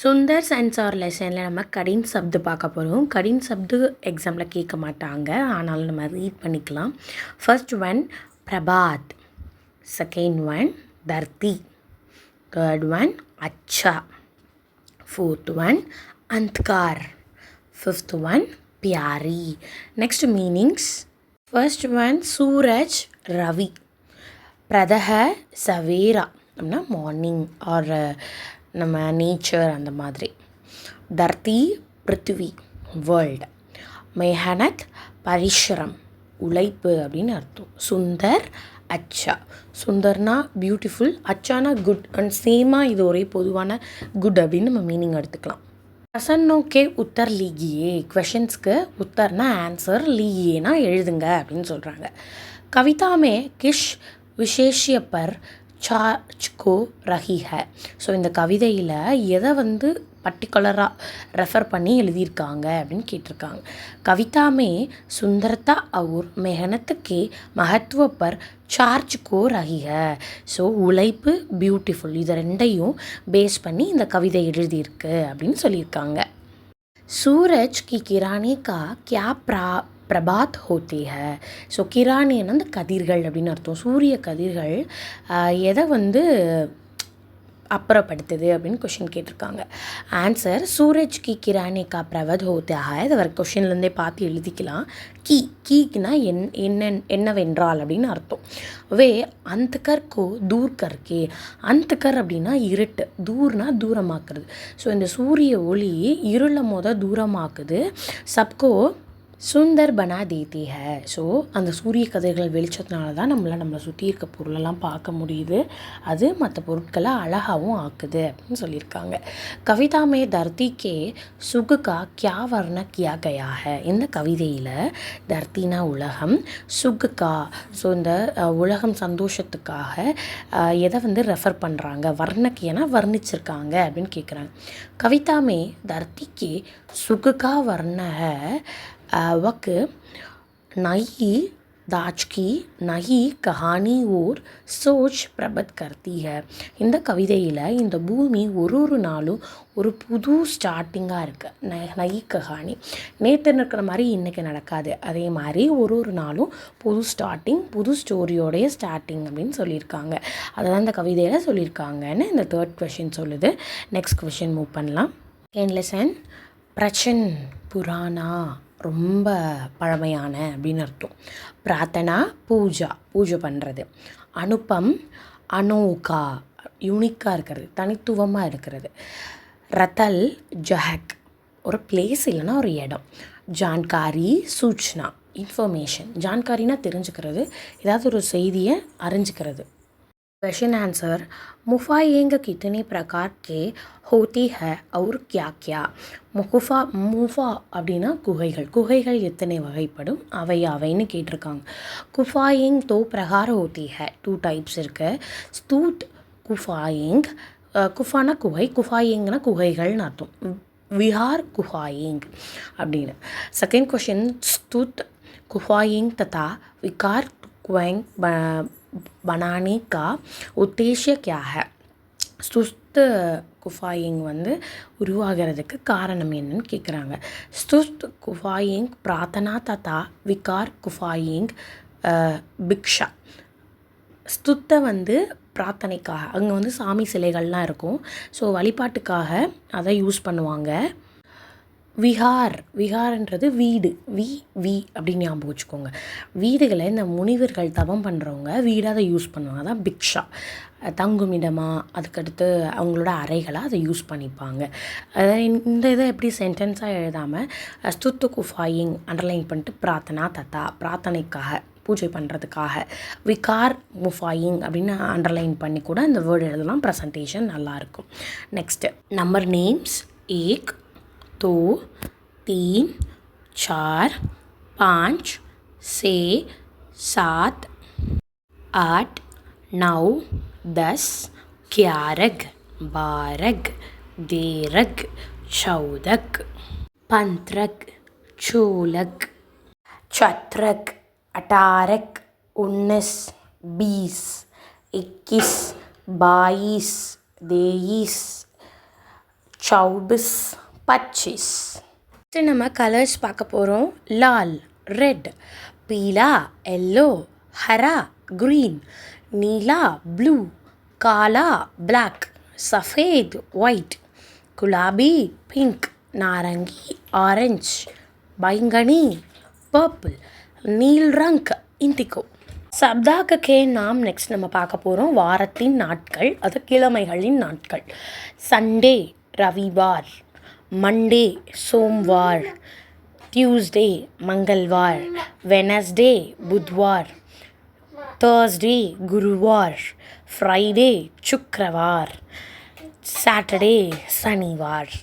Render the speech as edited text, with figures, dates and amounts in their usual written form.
Sundar science or லெசனில் நம்ம கடின் சப்து பார்க்க போகிறோம். கடின் சப்து எக்ஸாமில் கேட்க மாட்டாங்க, ஆனாலும் நம்ம ரீட் பண்ணிக்கலாம். ஃபர்ஸ்ட் ஒன் பிரபாத், செகண்ட் ஒன் தர்த்தி, தேர்ட் ஒன் அச்சா, ஃபோர்த் ஒன் அந்த்கார், ஃபிஃப்த் ஒன் பியாரி. Next meanings. ஃபர்ஸ்ட் ஒன் சூரஜ் ரவி, பிரதஹ சவேரா அப்படின்னா மார்னிங் ஆர் நம்ம நேச்சர் அந்த மாதிரி. தர்த்தி பிருத்திவி வேர்ல்டு. மெஹனத் பரிஷ்ரம் உழைப்பு அப்படின்னு அர்த்தம். சுந்தர் அச்சா, சுந்தர்னா பியூட்டிஃபுல், அச்சானா குட், அண்ட் சேமாக இது ஒரே பொதுவான குட் அப்படின்னு நம்ம மீனிங் எடுத்துக்கலாம். பிரசன்னோக்கே உத்தர் லீகியே, கொஷின்ஸ்க்கு உத்தர்னா ஆன்சர், லீகியேனா எழுதுங்க அப்படின்னு சொல்கிறாங்க. கவிதாமே கிஷ் விசேஷிய பர் சார்ஜ்கோ ரஹி ஹை. ஸோ இந்த கவிதையில் எதை பர்டிகுலராக ரெஃபர் பண்ணி எழுதியிருக்காங்க அப்படின்னு கேட்டிருக்காங்க. கவிதாமே சுந்தரதா और मेहनत के महत्व पर சார்ஜ் கோ ரஹி ஹை. ஸோ உழைப்பு பியூட்டிஃபுல், இதை ரெண்டையும் பேஸ் பண்ணி இந்த கவிதை எழுதியிருக்கு அப்படின்னு சொல்லியிருக்காங்க. சூரஜ் கி கிரானி கா கியா பிரபாத் ஹோத்தே ஹை. ஸோ கிரானின்னு அந்த கதிர்கள் அப்படின்னு அர்த்தம். சூரிய கதிர்கள் எதை அப்புறப்படுத்துது அப்படின்னு கொஷின் கேட்டிருக்காங்க. ஆன்சர் சூரஜ் கி கிரானி கா பிரபாத் ஹோத்தே ஹை. அதை வர கொஷின்லேருந்தே பார்த்து எழுதிக்கலாம். கீக்குனா என்னவென்றால் அப்படின்னு அர்த்தம். வே அந்தகர் கோ தூர் கர்கே. அந்தகர் அப்படின்னா இருட்டு, தூர்னா தூரமாக்குறது. ஸோ இந்த சூரிய ஒளி இருளை தூரமாக்குது. சப்கோ சுந்தர் பனா தேத்தி ஹை. ஸோ அந்த சூரிய கதிர்கள் வெளிச்சத்தினால தான் நம்மளை சுற்றி இருக்க பொருளெல்லாம் பார்க்க முடியுது, அது மற்ற பொருட்களை அழகாகவும் ஆக்குது அப்படின்னு சொல்லியிருக்காங்க. கவிதா மே தர்த்திக்கே சுகுகா கியா வர்ண கியா கயா ஹை. இந்த கவிதையில் தர்த்தினா உலகம், சுகுகா ஸோ இந்த உலகம் சந்தோஷத்துக்காக எதை ரெஃபர் பண்ணுறாங்க, வர்ணக்கியனா வர்ணிச்சிருக்காங்க அப்படின்னு கேட்குறாங்க. கவிதா மே தர்த்திக்கே சுகுகா வர்ண ஹை वक नई दाज की नई कहानी और सोच प्रबत करती है. இந்த கவிதையில் இந்த பூமி ஒரு நாளும் ஒரு புது ஸ்டார்டிங்காக இருக்குது. நை கஹானி, நேற்று இருக்கிற மாதிரி இன்றைக்கி நடக்காது, அதே மாதிரி ஒரு நாளும் புது ஸ்டார்டிங், புது ஸ்டோரியோடைய ஸ்டார்டிங் அப்படின்னு சொல்லியிருக்காங்க. அதை தான் இந்த கவிதையில் சொல்லியிருக்காங்கன்னு இந்த தேர்ட் கொஷின் சொல்லுது. நெக்ஸ்ட் கொஷின் மூவ் பண்ணலாம். செகண்ட் லெசன் பிரச்சன் புராணா, ரொம்ப பழமையான அப்படின்னு அர்த்தம். பிரார்த்தனா பூஜை பண்ணுறது. அனுப்பம் அனோகா யூனிக்காக இருக்கிறது, தனித்துவமாக இருக்கிறது. ரத்தல் ஜஹக் ஒரு பிளேஸ் இல்லைன்னா ஒரு இடம். ஜான்காரி சூச்னா இன்ஃபர்மேஷன். ஜான்காரினா தெரிஞ்சுக்கிறது, ஏதாவது ஒரு செய்தியை அறிஞ்சிக்கிறது. क्वेश्चन आंसर मुफायेंग कितने प्रकार के होती है और क्या क्या. முஃபா அப்படின்னா குகைகள் எத்தனை வகைப்படும், அவைன்னு கேட்டிருக்காங்க. குஃபாயிங் தோ பிரகார ஹோத்தி ஹை, 2 டைப்ஸ் இருக்குது. ஸ்தூத் குஃபாயிங், குஃபானா குகை, குஃபாயிங்னா குகைகள்னு அர்த்தம். விஹார் குஃபாயிங் அப்படின்னு. செகண்ட் கொஷின் ஸ்தூத் குஃபாயிங் ததா விகார் குவைங் बनाने का उद्देश्य क्या है. சுஸ்த் குஃபாயிங் உருவாகிறதுக்கு காரணம் என்னன்னு கேட்குறாங்க. சுஸ்த் குஃபாயிங் பிரார்த்தனா ததா விகார் குஃபாயிங் பிக்ஷா. ஸ்துத்தை பிரார்த்தனைக்காக, அங்கே சாமி சிலைகள்லாம் இருக்கும், ஸோ வழிபாட்டுக்காக அதை யூஸ் பண்ணுவாங்க. விஹார்ன்றது வீடு, வி அப்படின்னு ஞாபகம் வச்சுக்கோங்க. வீடுகளை இந்த முனிவர்கள் தவம் பண்ணுறவங்க வீடாக அதை யூஸ் பண்ணுவாங்க, அதான் பிக்ஷா. தங்குமிடமாக, அதுக்கடுத்து அவங்களோட அறைகளாக அதை யூஸ் பண்ணிப்பாங்க. அதாவது இந்த இதை எப்படி சென்டென்ஸாக எழுதாமல் ஸ்துத்து குஃபாயிங் அண்டர்லைன் பண்ணிட்டு பிரார்த்தனா தத்தா பிரார்த்தனைக்காக பூஜை பண்ணுறதுக்காக, விகார் முஃபாயிங் அப்படின்னு அண்டர்லைன் பண்ணி கூட இந்த வேர்டு எழுதலாம், ப்ரெசன்டேஷன் நல்லாயிருக்கும். Next number names. ஏக், 2, 3, 4, 5, 6, 7, 8, 9, 10, 11, 12, 13, 14, 15, 16, 17, 18, 19, 20, 21, 22, 23, चौबीस 25. அடுத்து நம்ம கலர்ஸ் பார்க்க போகிறோம். லால் ரெட், பீலா எல்லோ, ஹரா green, नीला ब्लू, काला ब्लैक, सफ़ेद वाइट, गुलाबी पिंक, नारंगी ऑरेंज, बैंगनी पर्पल, नील रंग इंडिगो. சப்தாக்கு நாம் நெக்ஸ்ட் நம்ம பார்க்க போகிறோம். வாரத்தின் நாட்கள், அது கிழமைகளின் நாட்கள். சண்டே ரவிவார், मंडे सोमवार, ट्यूसडे मंगलवार, वेनसडे बुधवार, थर्सडे गुरुवार, फ्राइडे शुक्रवार, सैटरडे शनिवार.